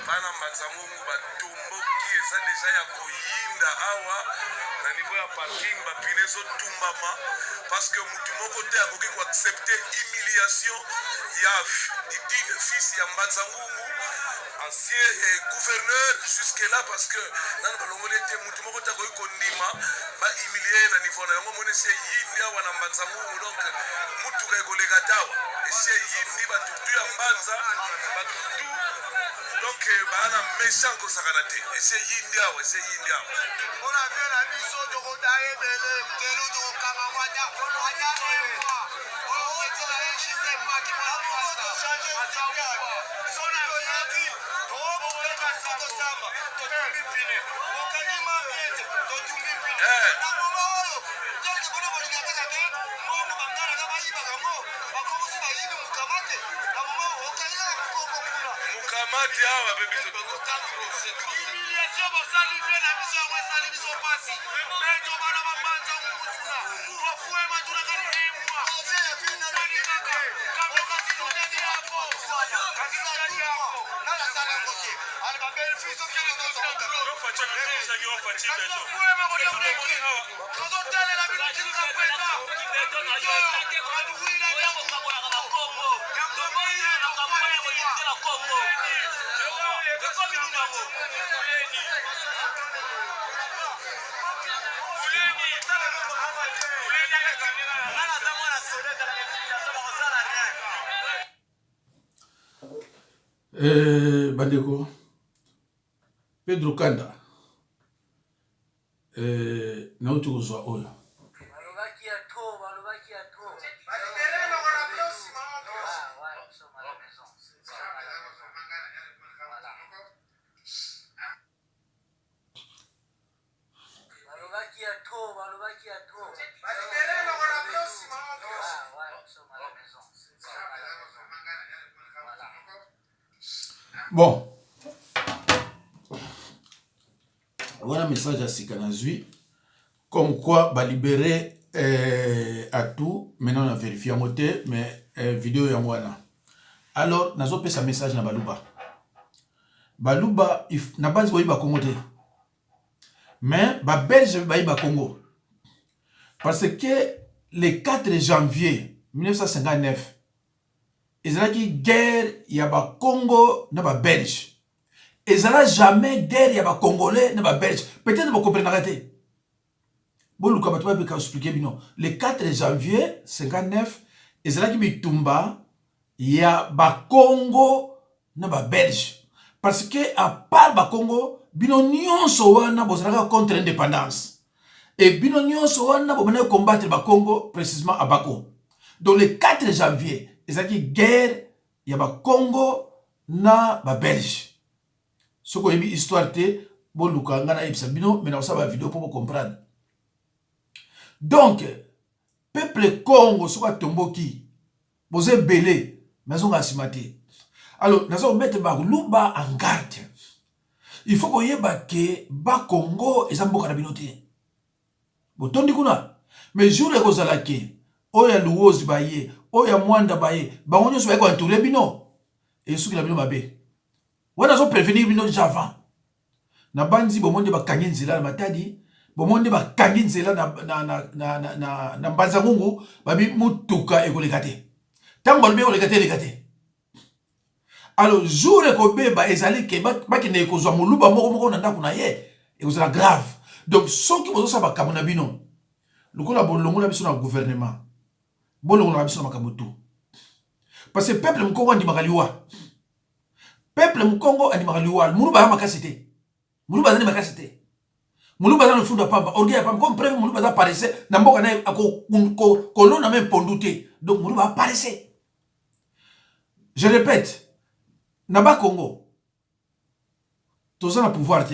bana Mbanzangungu batomboki eza deja ya koyinda awa na niveau ya parking bapinezo tumbama parce que mutu moko te akoki koaccepte humiliation ya fils ya Mbanzangungu ancien gouverneur jusque là parce que nana balongoli ete mutu moko te akoki kondima bahumilie na niveau na yango moni esi eyindi awa na Mbanzangungu donc mutuka ekoleka tawa esi eyindi batutu ya Mbanza batutu donc bana méchant kosakana te esi eyindi awa esi eyindi awa mpona vie na biso tokota ebele mtelo tokokanga mwata mukamati awa bebiso humiliation basalivie na biso yango esali biso pasi beto bana bamanza mutuna tofue matuna kali emwa nalikaka kabokasi notadi yako kasi notadi yako nalasala ngote ali babelfiso tofue makolia mreki tozotelela binotilika kweza katuwila yango Kongo Bandeko Pedro Kanda nauti kozwa oyo bon, voilà message à Sikanazui comme quoi va libérer à tout. Maintenant on a vérifié à moté mais vidéo ya mwana. Alors nazo pesa message na Baluba. Baluba na base ko iba Congo te. Mais ba Belge ba iba Congo. Parce que le 4 janvier 1959 ezalaki guerre ya ba Congo na ba Belge. Ezala jamais guerre ya ba Congolais na ba Belge. Peut-être vous comprenez te. Bon luka batwa be ka expliquer bino. Le 4 janvier 59 ezalaki bitumba ya ba Congo na ba Belge. Parce que à part ba Congo bino nyonso wana bozalaka contre l'indépendance. Et bino nyonso wana bobana combattre ba Congo précisément à Bako. Donc le 4 janvier ezalaki guerre ya ba Congo na ba Belge. Ce qu'on a dit histoire te bon luka ngana ibsa bino mais na ça va vidéo pour comprendre. Donc peuple Congo soit tomboki bozé belé maison asimate. Alors nazo mettre ba luba en garde. Il faut qu'on yeba que ba Congo ezamboka na binote. Botondi kuna mais jour e kozalaki oya luozi baye oya mwanda baye bango nyonso bayeko entouré bino et suki la bino mabe wana zo prévenir bino déjà avant na banzi bomonde bakangi nzela na matadi bomonde bakangi nzela na Mbanzangungu babi mutuka ekoleka te tango balobi ekoleka te. Alors jour e kobeba ezali ke bakende ekozwa moluba moko na ndako na ye ekozala grave. Donc soki bozosa bakambo na bino lokola bolongola biso na gouvernement bolongola biso na makambo tout parce que peuple mkongo andimaka liwa peuple mkongo andimaka liwa muluba ya makasi te muluba zani makasi te muluba zani fundo pamba orgueil ya pamba comme preuve muluba za paraissait na mboka na kolona même pondu te donc muluba apparaissait. Je répète na ba Congo toza na pouvoir te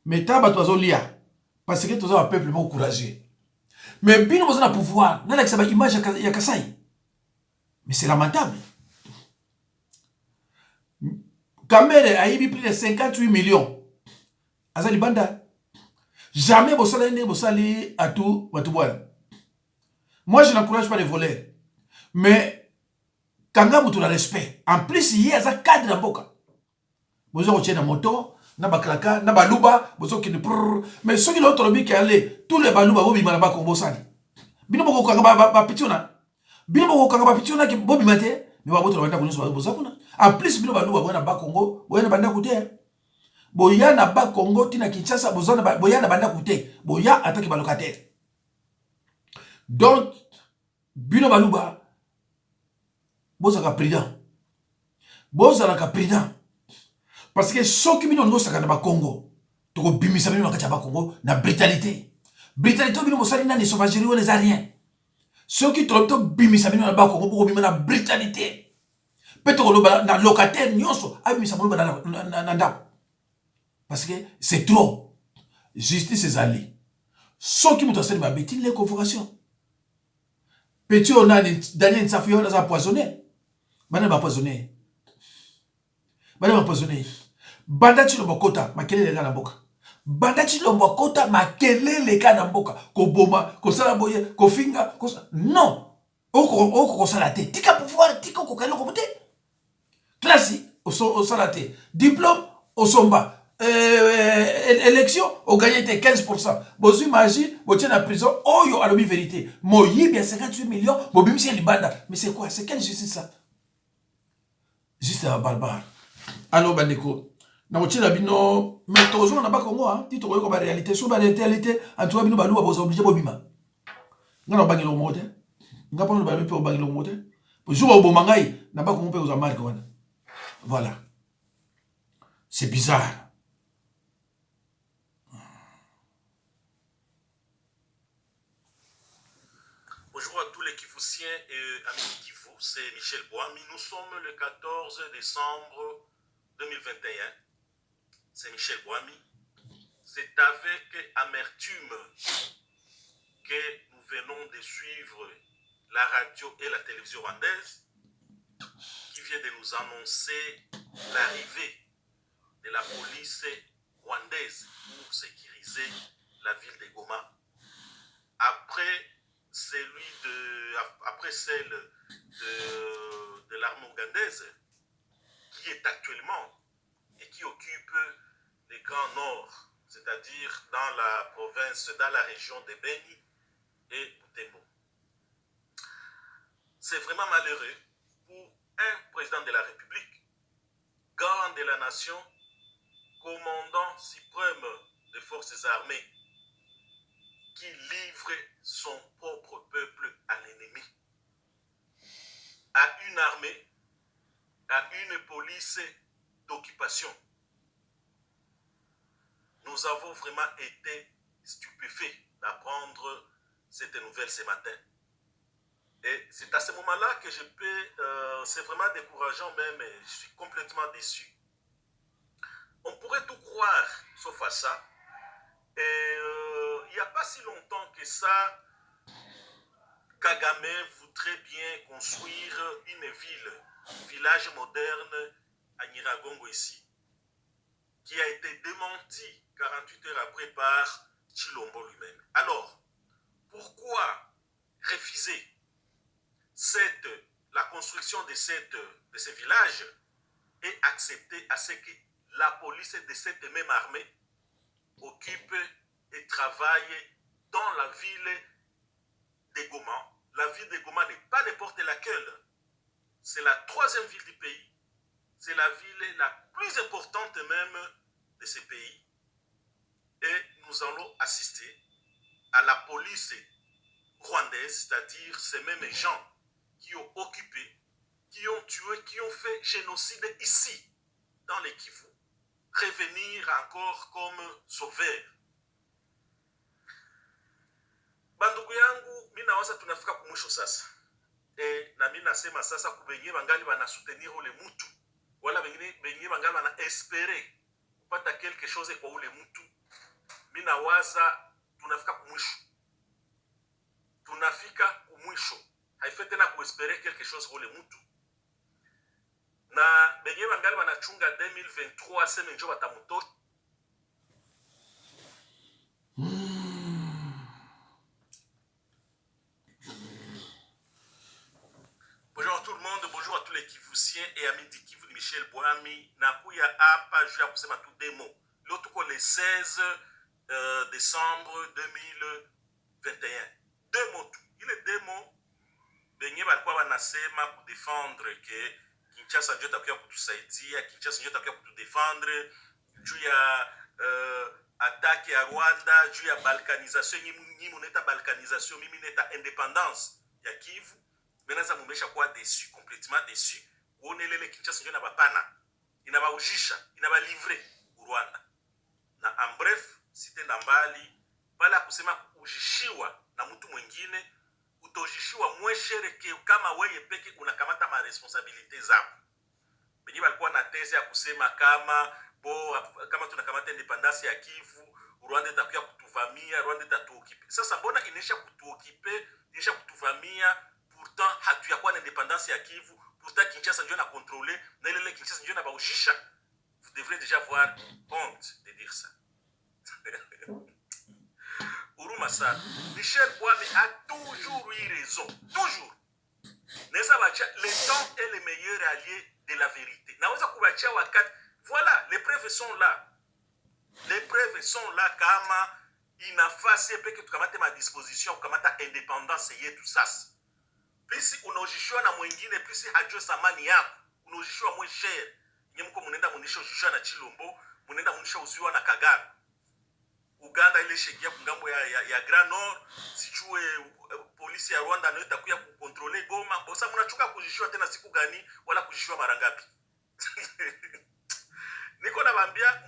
mais taba tozo lia parce que toza un peuple moko courageux. Mais bino boza na pouvoir, na la image ya Kasai. Mais c'est lamentable. Kamere a eu plus de 58 millions. Azali banda. Jamais bossali à tout batouboine. Moi je n'encourage pas les voleurs. Mais kanga mutu na respect. En plus il y a ça cadre na boka. Bozo ko na moto, na baklaka, na baluba, bozo ki ne prrr. Mais ceux qui l'ont trobi qui allait, tous les baluba bobi mana ba Congo sali. Bino boko kanga ba pituna. Bino boko kanga ba pituna ki bobi mate, mais ba boto banda ko nso bozo kuna. En plus bino baluba boya ba Congo, boya banda kute. Boya na ba Congo tina Kinshasa bozo na boya na banda kute. Boya ataki ba locataire. Donc bino baluba boza ka président. Boza la ka président. Parce que ceux qui bino ngosaka na ba Congo, to ko bimisa bino na ba Congo na brutalité. Brutalité bino mosali na ni sauvagerie ou les ariens. Ceux qui to bimisa bino na ba Congo pour bimisa na brutalité. Peut-être ko na locataire nyonso abimisa mo na ndako. Parce que c'est trop. Justice est allée. Ceux qui m'ont ma bêtise les convocations. Petit on a Daniel Safi on a empoisonné. Bana ba empoisonné. Bana ba empoisonné. Bandati lo bokota makelele kana mboka. Bandati lo bokota makelele kana mboka. Ko boma, ko sala boye, ko finga, ko non. Oko sala te. Tika pouvoir, tika ko kalo ko te. Classique au sala te. Diplôme au somba. Élection au gagné 15%. Bozu imagine, vous êtes en prison, oh yo alobi vérité. Moyi bien 58 millions, bobim c'est libanda. Mais c'est quoi? C'est quelle justice ça? Juste un barbare. Alors bandeko. Na otila bino mais tozo na ba Congo hein, tito ko ba réalité so ba réalité en tout bino balu ba obligé bobima. Ngana bangi lo mote. Ngapa no ba pe bangi lo mote. Pour jour au bomangai na ba Congo pe aux marque wana. Voilà. C'est bizarre. Bonjour à tous les Kivusiens et amis de Kivu, c'est Michel Boami. Nous sommes le 14 décembre 2021. C'est Michel Boami. C'est avec amertume que nous venons de suivre la radio et la télévision rwandaise qui vient de nous annoncer l'arrivée de la police rwandaise pour sécuriser la ville de Goma. Après celle de l'armée ougandaise qui est actuellement et qui occupe les Grands Nord, c'est-à-dire dans la province, dans la région de Beni et Butembo. C'est vraiment malheureux pour un président de la République, garant de la nation, commandant suprême des forces armées, qui livre son propre peuple à l'ennemi, à une armée, à une police d'occupation. Nous avons vraiment été stupéfaits d'apprendre cette nouvelle ce matin. Et c'est à ce moment-là que je peux, c'est vraiment décourageant même, et je suis complètement déçu. On pourrait tout croire, sauf à ça. Et il n'y a pas si longtemps que ça, Kagame voudrait bien construire une ville, un village moderne à Nyiragongo ici, qui a été démenti 48 heures après par Chilombo lui-même. Alors, pourquoi refuser la construction de ce village et accepter à ce que la police de cette même armée occupe et travaille dans la ville de Goma. La ville de Goma n'est pas n'importe laquelle. C'est la 3e ville du pays. C'est la ville la plus importante même de ce pays. Et nous allons assister à la police rwandaise, c'est-à-dire ces mêmes gens qui ont occupé, qui ont tué, qui ont fait génocide ici, dans les Kivu, revenir encore comme sauveurs. Bandugu yangu, mina wasa tunafika kumwisho sasa. Na mina nasema sasa kubenye bangali bana soutenir ule mutu. Wala benye bangali bana espérer kupata quelque chose kwa ule mutu. Mina waza tunafika kumwisho. Tunafika kumwisho. Haifai tena kuespérer quelque chose kwa ule mutu. Na benye bangali banachunga 2023 sema njo batamuto. Bonjour à tout le monde, bonjour à tous les Kivu. Kivusien et ami du Kivu Michel Boami nakuya hapa juu ya kusema tu demo. Leo tuko le 16 décembre 2021. Demo tu. Ile demo benye balikuwa wanasema kudefendre ke Kinshasa ndio takuya kutusaidia, Kinshasa ndio takuya kutudefendre juu ya attaque ya Rwanda, juu ya balkanisation, nyinyi mnaita balkanisation, mimi naita independance ya Kivu. Benaza mumesha kuwa déçu, complètement déçu. Kuonelele Kinshasa ndio nabapana, inabaujisha, inabalivre Rwanda. Na en bref, sitenda mbali, pala kusema kujishiwa na mtu mwingine, utojishiwa mweshere ke kama weye peke unakamata ma responsabilité zako. Benye balikuwa na teze ya kusema kama tunakamata independance ya Kivu, Rwanda itakuja kutuvamia, Rwanda itatuokipe. Sasa mbona inesha kutuokipe, inesha kutuvamia, pourtant hatuyakuwa na independance ya Kivu, pourtant Kinshasa ndio na contrôler, na ile Kinshasa ndio na baujisha. Vous devrez déjà avoir honte de dire ça. Uruma sana. Michel Boami a toujours eu raison. Toujours. Le temps est le meilleur allié de la vérité. Naweza kubachia wakati. Voilà, les preuves sont là. Les preuves sont là kama inafasi peke tukamate ma disposition, tukamata independance yetu sasa. Pisi unaojishwa na mwingine, pisi hajua samani yako. Unaojishwa mwe share. Nye mko munenda munisha ujishwa na Chilombo, munenda munisha uziwa na Kagame. Uganda ile shekia kungambo ya Grand Nord, sijue polisi ya Rwanda nayo itakuya kukontrole Goma. Bosa mnachuka kujishwa tena siku gani wala kujishwa mara ngapi? Niko nabambia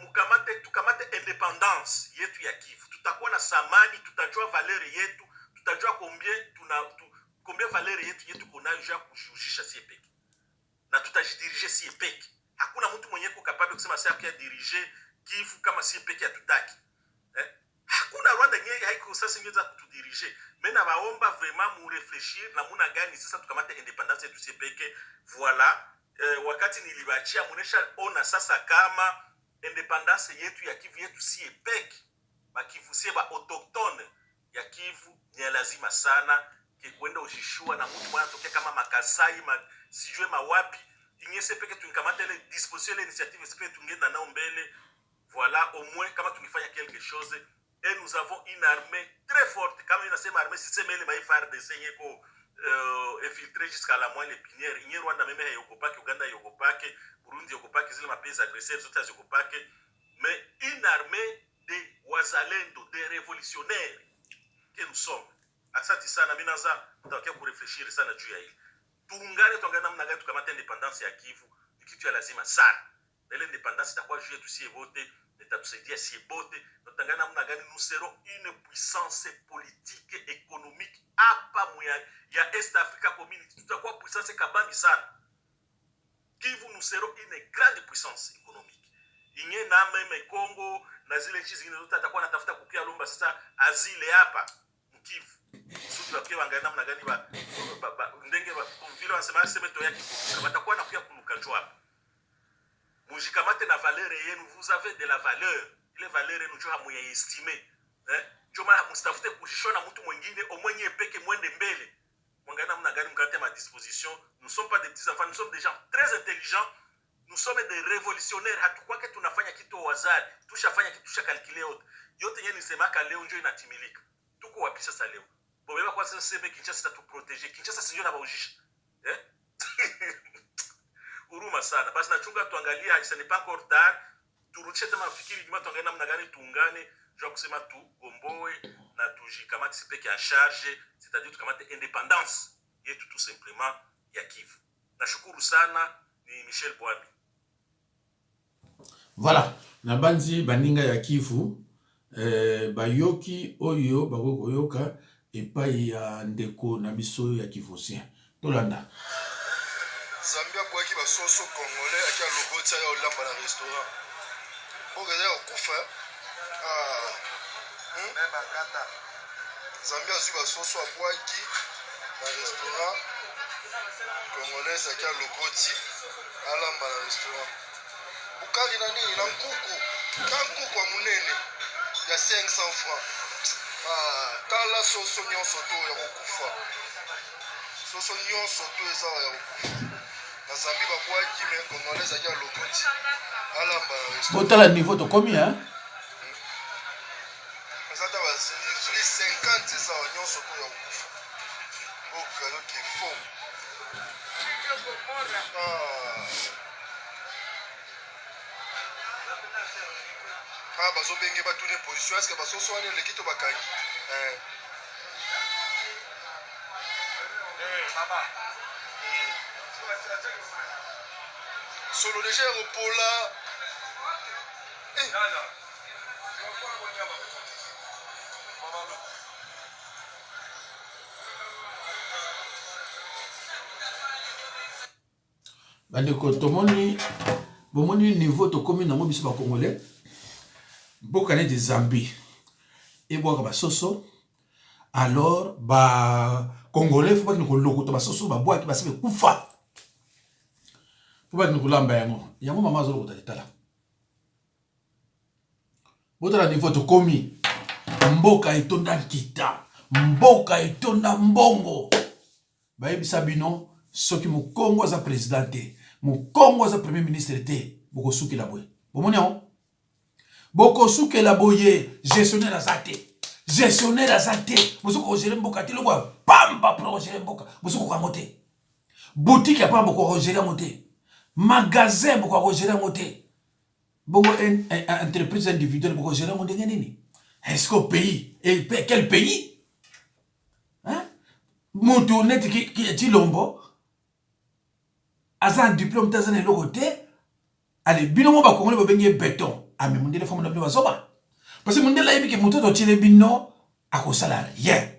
tukamate independance yetu ya Kivu. Tutakuwa na samani, tutajua valeur yetu, tutajua combien valeur yetu kunayo ja kujishusha si peke. Na tutajidirige si peke. Hakuna mtu mwenye capable kusema sasa kia dirige Kivu kama si peke atutaki. Hakuna Rwanda nyingi haiko sasa ingeza kutudirige. Mais na baomba vraiment mu réfléchir na muna gani sasa tukamate independance yetu si peke. Voilà. Wakati nilibachia munesha ona sasa kama independance yetu ya Kivu yetu si peke. Bakivu sie ba autochtone ya Kivu ni lazima sana ke kwenda ujishua na mtu mwana tokea kama Makasai sijue mawapi inyese peke tunkamata ile disposition ile initiative sipe tungenda nao mbele. Voilà, au moins kama tungifanya quelque chose et nous avons une armée très forte. Kama inasema armée système ile FARDC yeko infiltré jusqu'à la moelle épinière. Inye Rwanda meme yokopake, Uganda yokopake, Burundi yokopake, zile mapesa agresseurs zote yokopake. Mais une armée de wazalendo, de révolutionnaires que nous sommes. Asante sana minaza tutakia kurefleshiri sana juu ya hili. Tuungane tuangane namna gani tukamata independence ya Kivu. Ni kitu ya lazima sana. Na ile independence itakuwa juu yetu sie wote, itatusaidia sie wote. Tutangana namna gani nous serons une puissance politique et économique hapa ya East Africa Community. Tutakuwa puissance kabambi sana. Kivu nous serons une grande puissance économique. Inye na meme Congo na zile nchi zingine zote atakuwa natafuta kukia lomba sasa azile hapa Kivu. Sisi wakiwa wangana namna gani ndenge vile wanasema sema to yake watakuwa na kuya kuluka njoo. Mujikamate na valeur yenu, vous avez de la valeur. Ile valeur yenu njoo hamuye estimer. Njoo maana mstafute kujishona mtu mwingine au mwenye peke mwende mbele. Mwangana namna gani mkate ma disposition. Nous sommes pas des petits enfants, nous sommes des gens très intelligents. Nous sommes des révolutionnaires. Hatukuwa ke tunafanya kitu wazari. Tushafanya kitu tushakalkile yote. Yote yenye nisemaka leo njoo inatimilika. Tuko wapi sasa leo? Bobeba kwa sasa sebe Kinshasa tatuproteger. Kinshasa sio na baujisha. Uruma sana. Basi nachunga tuangalia isa ni pas encore tard. Turudishe tena mafikiri juma tuangalie namna gani tuungane. Jua kusema tugomboe na tujikamate sipeke en charge, c'est-à-dire tukamate indépendance yetu tout simplement ya Kivu. Nashukuru sana ni Michel Boami. Voilà, na banzi baninga ya Kivu bayoki oyo bakoyoka epai ya ndeko na biso ya Kivusien. Tolanda. Zambia bwaki basoso congolais akia lobota ya olamba na restaurant. Bogeza okufa. Zambia su basoso abwaki na restaurant congolais akia loboti alamba na restaurant. Bukari na nini na nkuku. Kankuku wa munene ya 500 francs. Tala soso nyonso to ya okufa. Soso nyonso to eza ya okufa. Azambi babwaki mais congolais azalaki ya lokoti alamba na restaurant botala niveau tokomi hein azata bazili 50 eza wa nyonso mpo ya kokufa mboka yoki fo bazobenge batune position eske basoso wana eleki to bakangi solo deja ekopola bandeko tomoni bomoni niveau tokomi nango biso bakongolais mboka neti Zambie ebwaka basoso alors bakongolais fo bakini kolokota basoso babwaki basi bekufa fo bakini kolamba yango mama azolokota letala botala niveau tokomi mboka etonda nkita mboka etonda mbongo bayebisa bino soki mokongo aza président te mokongo aza premier ministre te bokosukela boye bomoni yango bokosukela boye gestionnaire aza te bosoki kogere mboka te loko pamba mpona kogere mboka bosoki kokango te boutique ya pamba bokoka kogere yango te magasin bokoka kogere yango te bongo entreprise individuelle bokoka kogere yango ndenge nini est-ce qu'au pays et quel pays hein mutu neti ki etilombo aza diplôme te aza na eloko te ale bino mo bakongole babenge béton ame mundele fo mona bino bazoba parce que mundele ayebi ke moto totile bino akosala rien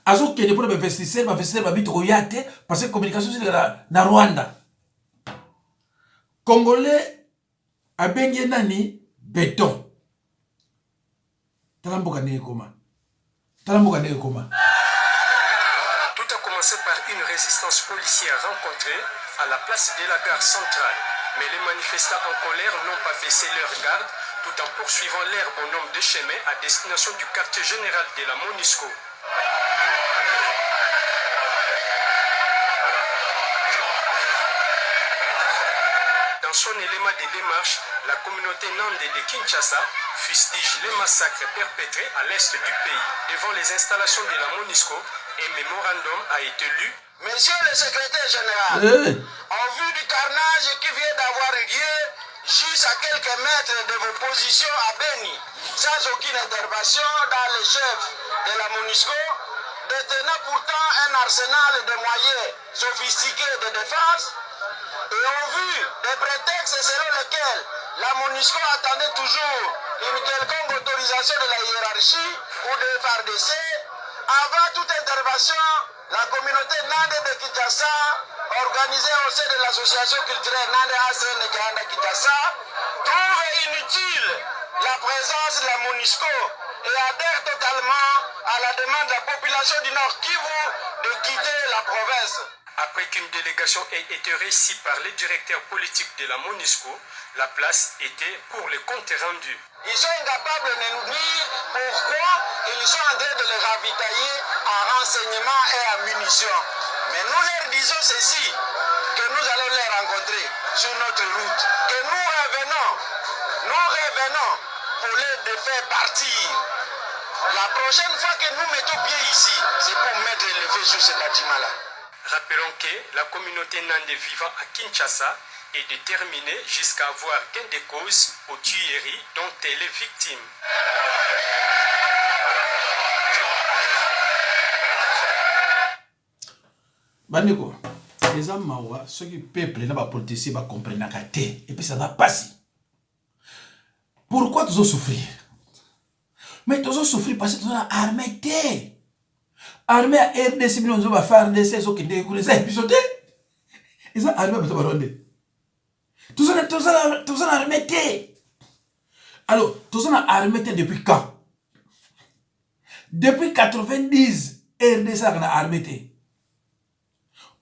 azokende mpona bainvestisseur babi tokoya te parce que communication sileka na Rwanda congolais abenge nani béton tala mboka ndenge ekoma Tout a commencé par une résistance policière rencontrée à la place de la gare centrale. Mais les manifestants en colère n'ont pas baissé leur garde tout en poursuivant leur bonhomme de chemin à destination du quartier général de la MONUSCO. Dans son élément de démarche, la communauté nande de Kinshasa fustige les massacres perpétrés à l'est du pays. Devant les installations de la MONUSCO, un mémorandum a été lu. Monsieur le secrétaire général, en vue du carnage qui vient d'avoir lieu juste à quelques mètres de vos positions à Beni, sans aucune intervention dans les chefs de la MONUSCO, détenant pourtant un arsenal de moyens sophistiqués de défense, et en vue des prétextes selon lesquels la MONUSCO attendait toujours une quelconque autorisation de la hiérarchie ou de FARDC, avant toute intervention, la communauté Nande de Kinshasa, organisée au sein de l'association culturelle Nande ACN Kanda Kinshasa, trouve inutile la présence de la MONUSCO et adhère totalement à la demande de la population du Nord Kivu de quitter la province. Après qu'une délégation ait été réussie par les directeurs politiques de la MONUSCO, la place était pour les comptes rendus. Ils sont incapables de nous dire pourquoi ils sont en train de les ravitailler en renseignements et en munitions. Mais nous leur disons ceci, que nous allons les rencontrer sur notre route, que nous revenons pour les faire partir. La prochaine fois que nous mettons pied ici, c'est pour mettre le feu sur ce bâtiment-là. Rappelons que la communauté nande vivant à Kinshasa est déterminée jusqu'à avoir gain de cause aux tueries dont elle est victime. bandeko eza mawa soki peuple na bapoliticien bakomprenaka te epesanga pasi pourquoi tozosouffrir mais tozosouffrir parce que toza na armée te armée ya RDC bino nzo bafa RDC ezokende kuna eza biso te eza armée bato baronde toza na armée te alors toza na armée te depuis quand depuis 90 RDC azalaka na armée te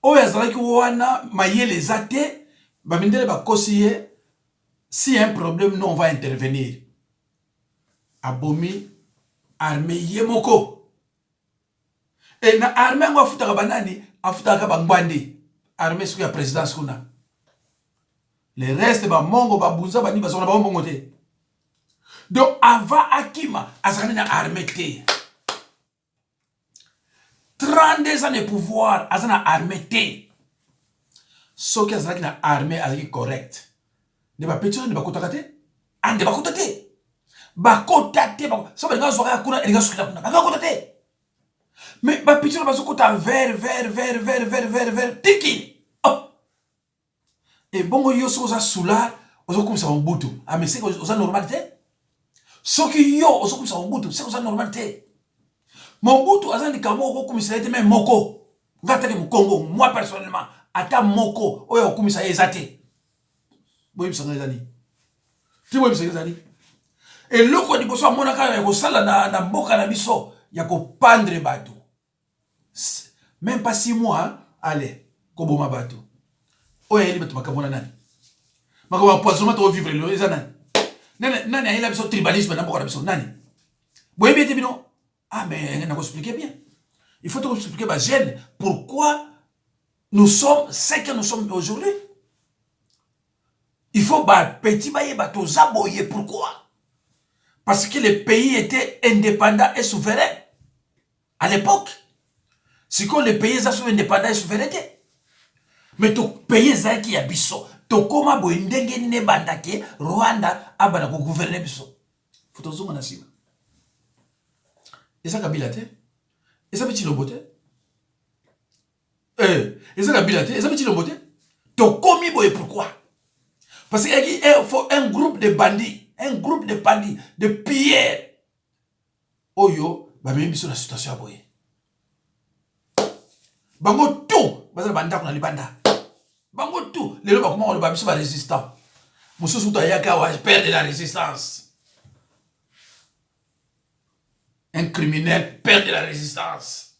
oyo azalaki wana mayele eza te bamindele bakosi ye s'il y a un problème nous on va intervenir abomi armée ye moko et na armée yango afutaka banani afutaka bangwande armée sur la présidence qu'on a. Le reste, ba mongo, ba bunza, ba ni, ba zona, ba mongo te. Donc, avant Akima, azakane na armée te. 32 ans de pouvoir, azana armée te. Ce qui azakane na armée, azaki correct. Ne ba petit, ne ba kota te. An de ba kota te. Ba kota te, ba so ba nga zoka kuna, nga sukila kuna, ba kota te. Mais ba petit, ba so kota vert, tiki. Et bon, yo so za soula, ozo comme ça en boutou. Ah mais c'est oza normalité. Ce qui yo ozo comme ça en boutou, c'est oza normalité. Mon boutou azan di kamo comme ça était même moko. Ngata ke Congo, moi personnellement, ata moko, oyo comme ça ezate. Boyim sanga ezali. Ti boyim sanga ezali. Et loko di boso mona ka ko sala na mboka na biso ya ko pendre bateau. Même pas 6 mois, hein? Allez, ko boma bateau. Oye, il est makamona nani. Makaba poisson to vivre le ezana. Nani il a besoin tribalisme na mboka biso nani. Boye bien bino. Ah mais on a expliqué bien. Il faut te expliquer ba jeune pourquoi nous sommes ce que nous sommes aujourd'hui. Il faut ba petit baye ba to zaboye pourquoi? Parce que le pays était indépendant et souverain à l'époque. Si que les pays sont indépendants et souveraineté. Mais tout pays qui a biso, to koma bo ndenge ne bandake Rwanda abana ko gouverner biso. Faut to zonga na sima. Et ça Kabila te? Et ça petit lobote? Et ça Kabila te? Et ça petit lobote? To komi boye pourquoi? Parce qu'il faut un groupe de bandits, de pilleurs. Oyo, ba même biso la situation boye. Bango tout, bazala banda kuna libanda. Bango tout, les lois comment on va biso ba résistant. Muso suto yaka wa perdre la résistance. Un criminel perd de la résistance.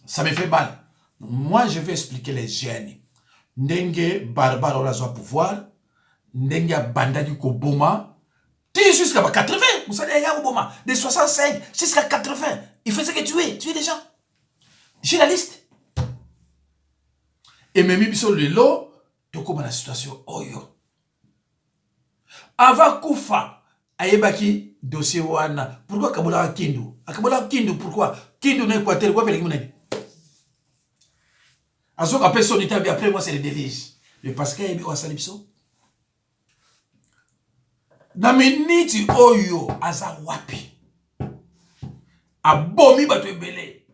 Ça me fait mal. Moi, je vais expliquer les gènes. Ndenge barbare on a pouvoir. Ndenge banda du Koboma. Jusqu'à 80. Vous savez, il y a Koboma. De 65 jusqu'à 80. Il faisait que tuer des gens. J'ai la liste. Et même biso le lot, to comme la situation. Oh yo. Avant Koufa, ayebaki dossier wana. Pourquoi Kabola Kindu? Akabola Kindu, pourquoi? Kindu n'est pas tel quoi avec mon Azok après son état, après moi c'est le délige. Mais parce qu'il y a eu un salipso. Na miniti oyo aza wapi. Abomi bato ebele.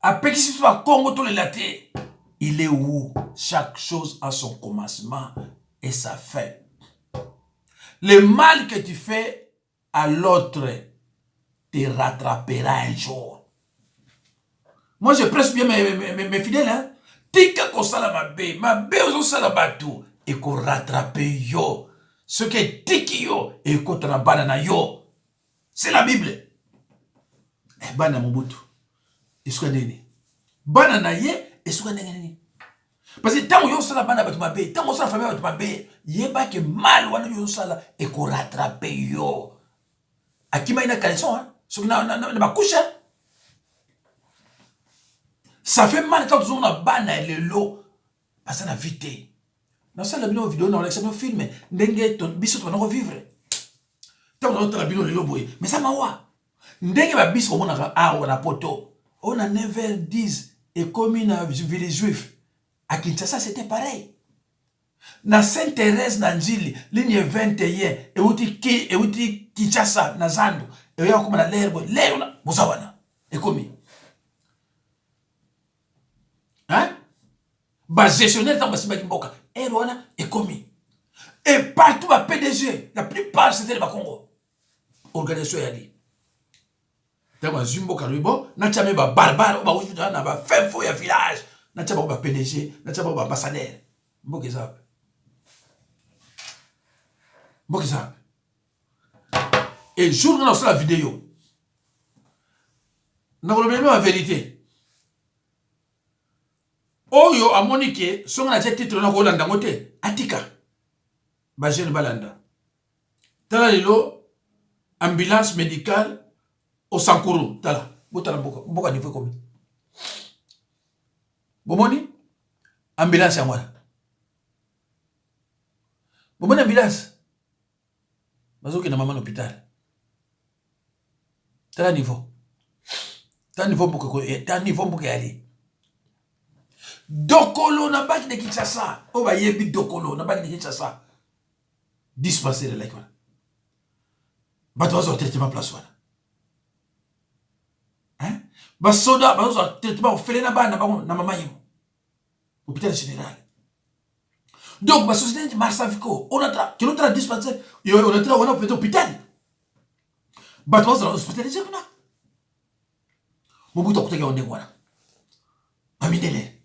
Après qu'il soit Congo tout le laté. Il est où? Chaque chose a son commencement et sa fin. Le mal que tu fais à l'autre te rattrapera un jour. Moi, je presse bien mes fidèles. Hein? Tika ko sala ma be ozo sala batou et ko rattrape yo. Ce qui est tiki yo et ko tana banana yo. C'est la Bible. Eh bana Mobutu. Est-ce que nene? Banana ye est-ce que nene? Parce que tant que yo sala bana batu mabe, tant que sala famille batu mabe, yeba que mal wana yo sala et ko rattrape yo. Akima ina caleçon hein. Ce qui na ba couche. Ça fait mal quand on a bana le lot parce qu'on a vite. Dans ça la vidéo dans l'exemple film ndenge ton biso to na revivre. Tant on a bino le loboy, mais ça mawa. Ndenge ba biso on a na poto. On a 9h10 et comme na ville juif. À Kinshasa c'était pareil. Na Sainte-Thérèse na Njili ligne 21 et uti Kinshasa na Zando. Et ya comme na l'herbe na bozawana. Et comme hein? Bas gestionnaire dans Basimba Kimboka. Et Rwanda est commis. Et partout à PDG, la plupart c'était le Congo. Organisation y'a dit. Dans Zimbo Karubo, n'a jamais ba barbare, ba ouji na ba femme fo ya village, n'a jamais ba PDG, n'a jamais ba ambassadeur. Mbokeza. Mbokeza. Et jour où on a la vidéo. N'a pas le la vérité. Oyo amonike songa na titre na kolanda ngote atika ba jeune balanda tala lelo ambulance médicale au Sankuru tala bota na mboka niveau combien bomoni ambulance ya mwana bomoni ambulance bazoki na mama na hôpital tala niveau mboka yali dokolo na baki de Kinshasa o ba yebi dokolo na baki de Kinshasa dispensaire like wana bato bazo traitement place wana hein basoda bazo traitement ofele na bana bango na mama yimo hôpital général donc ba société Marsaviko on a dispensaire on a fait hôpital bato bazo hospitalisé kuna Mobutu akutaki onde wana amindele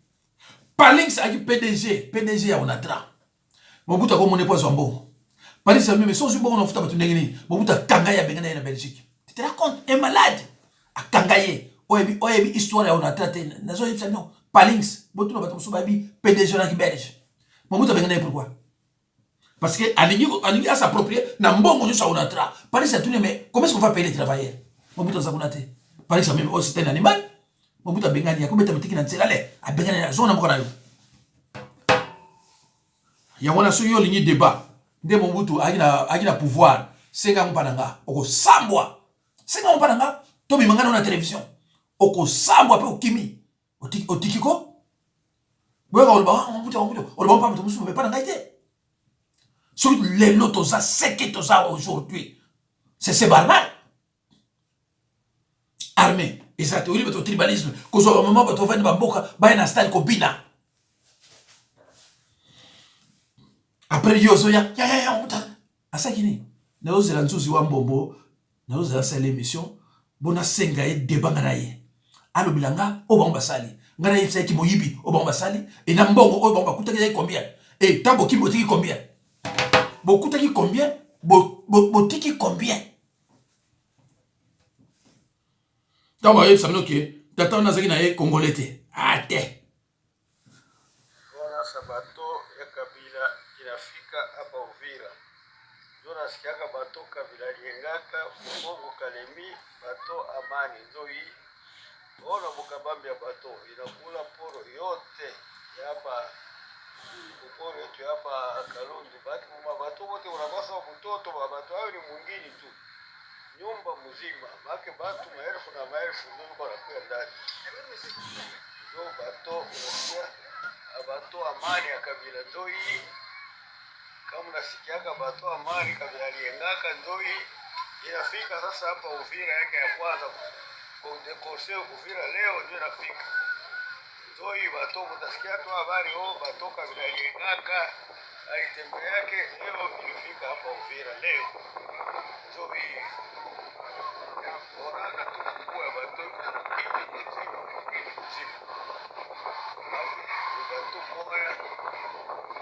Palings aki PDG ya onatra Mobutu akomone po zwambo Palings a même sans bon on futa batu ndengeni Mobutu akanga ya bengana na Belgique tu te racontes un malade akangaye oyebi histoire ya onatra te nazo yipsa non Palings botu na batu musuba bi PDG na ki Belge Mobutu bengana pourquoi parce que alingi à s'approprier na mbongo nyo sa onatra Palings a tourné mais comment est-ce qu'on va payer les travailleurs Mobutu zakunate par exemple même aussi c'est un animal Mobutu bengani ya kometa mitiki na nzela le a bengani na zona moko na yo ya wana so yo lingi débat nde Mobutu akina pouvoir senga mpananga oko sambwa senga mpananga to bimangana na télévision oko sambwa pe okimi otikiko bweka olba Mobutu olba pa mutu musu pa ngai te sur les lotos seke toza aujourd'hui c'est barbare armée et ça théorie de tribalisme cause au moment où tu vas dans boka ba na style kobina après yozo ya asakini na ozela nzuzi wa mbombo na ozela sa l'émission bona senga e debanga na ye alo bilanga o bamba sali ngana yitsa ki moyibi o bamba sali et na mbongo o bamba kutaki combien et tambo ki botiki combien bokutaki combien botiki combien. Quand vous savez que tata on a zaki na ye congolais te ate wana sabato ya kabila inafika hapa Uvira ndio nasikiaka bato kabila liengaka Mungu Kalemi bato amani ndio hii ona mukabambi ya bato inakula poro yote hapa poro yetu hapa Kalundu bato wote unabasa mtoto bato hao ni mwingine tu nyumba mzima make batu maelfu na maelfu ndio kwa nakuya ndani ndio bato unasikia bato amani ya kabila ndio hii kama nasikiaka bato amani kabila liengaka ndio hii inafika sasa hapa Uvira yake ya kwanza kondekose Uvira leo ndio inafika ndio hii bato mtasikia tu habari bato kabila liengaka aitembe yake leo ilifika hapa Uvira leo ndio hii orana tukukua bato bato moya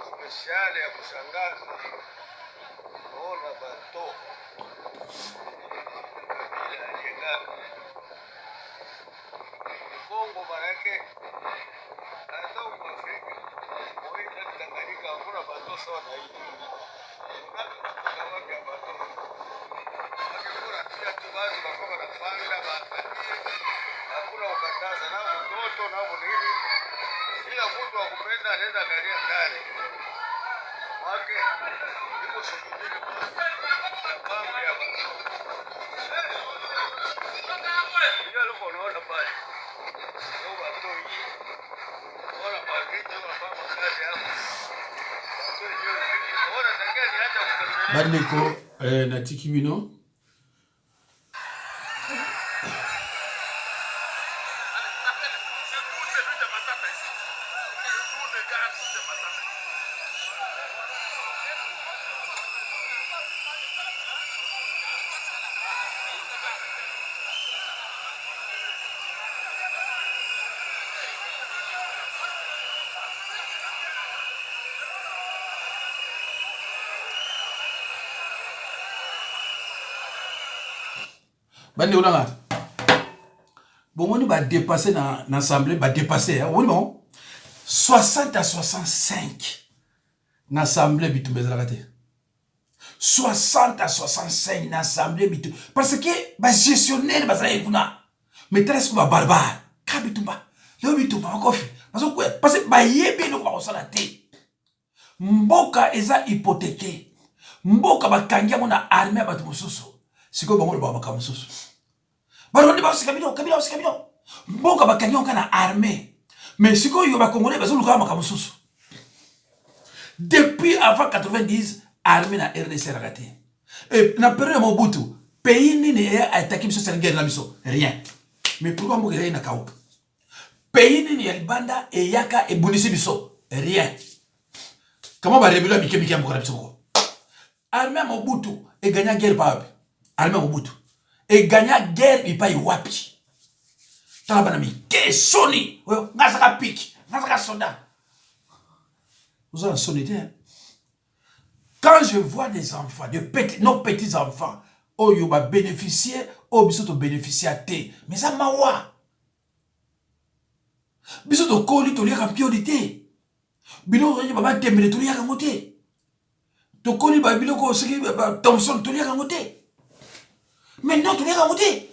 special ya kushangaza ona bato kabila aliengaka Kongo manake hata Afrika moja Tanganyika hakuna bato sawa na hii kama bato hakuna pia tubazi bakoma na panda hakuna ukataza na mtoto na nini ila mtu akupenda anaenda galia ndani wake iko shughuli kwa mambo ya bato ndio leo unaona pale ndio bato hii ona pakiti unafanya kazi hapo bato hiyo ona tangia niacha kutembelea bandeko na tikibino bande ulanga bomoni ba dépasser na assemblée ba dépasser oui bon 60 à 65 na assemblée bitumbeza la 60 à 65 na assemblée bitu parce que ba gestionnaire bazala kuna maîtresse ko ba barbare kabitumba leo bitumba makofi parce que bayebi no ba kosala te mboka eza hypothéqué mboka bakangi yango na armée ya bato mosusu sikoyo bango loba baka mosusu barondi basika bino kabila basika bino mboka bakangi yango na armée mais sikoyo bakongolais bazoluka maka mosusu depuis avant 90 armée na RDC rakate et na période ya Mobutu pays nini aitaki biso sala guerre na biso rien mais pourquoi mboka eza na kao pays nini ya libanda eyaka ebundisi biso rien comment va révéler Mike Mboka biso armée Mobutu et gagna guerre pa armée Mobutu et gagna guerre il pas wapi tala bana Mike soni ngazaka pique ngazaka soldat vous en solitaire quand je vois des enfants de petits nos petits enfants oh yo ba bénéficier oh biso to bénéficier té mais ça mawa biso to koli to liaka priorité bino renye baba tembele to liaka ngote to koli ba bino ko seki ba Thompson to liaka ngote mais non to liaka ngote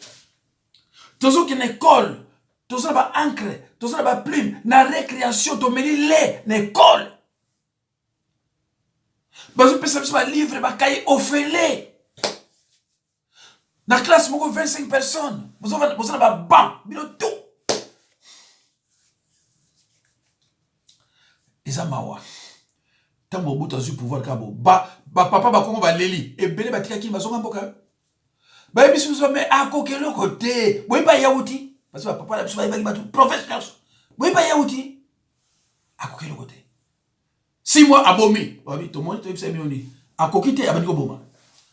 tozo ki na école tozo na ba encre tozo na ba plume na récréation to meli lait na école bazo pesa biso ba livre ba cahier offelé na classe moko 25 personnes bozo na ba banc bino tout eza mawa tango Mobutu azwi pouvoir kabo papa bakongo baleli ebele batikaki bazonga mboka bayebi biso me akokelo kote boyeba yauti parce que papa na biso bayebaki bato professionnels boyeba yauti akokelo kote 6 mois abomi babi tomoni toyebisa mioni akoki te abandi koboma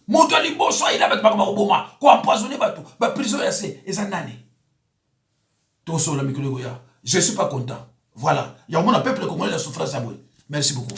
moto liboso ayina bato bakoma koboma ko empoisonner bato ba prison ya se eza nani tosola mikolo ya je suis pas content. Voilà. Il y a un peuple congolais la souffrance à bout. Merci beaucoup.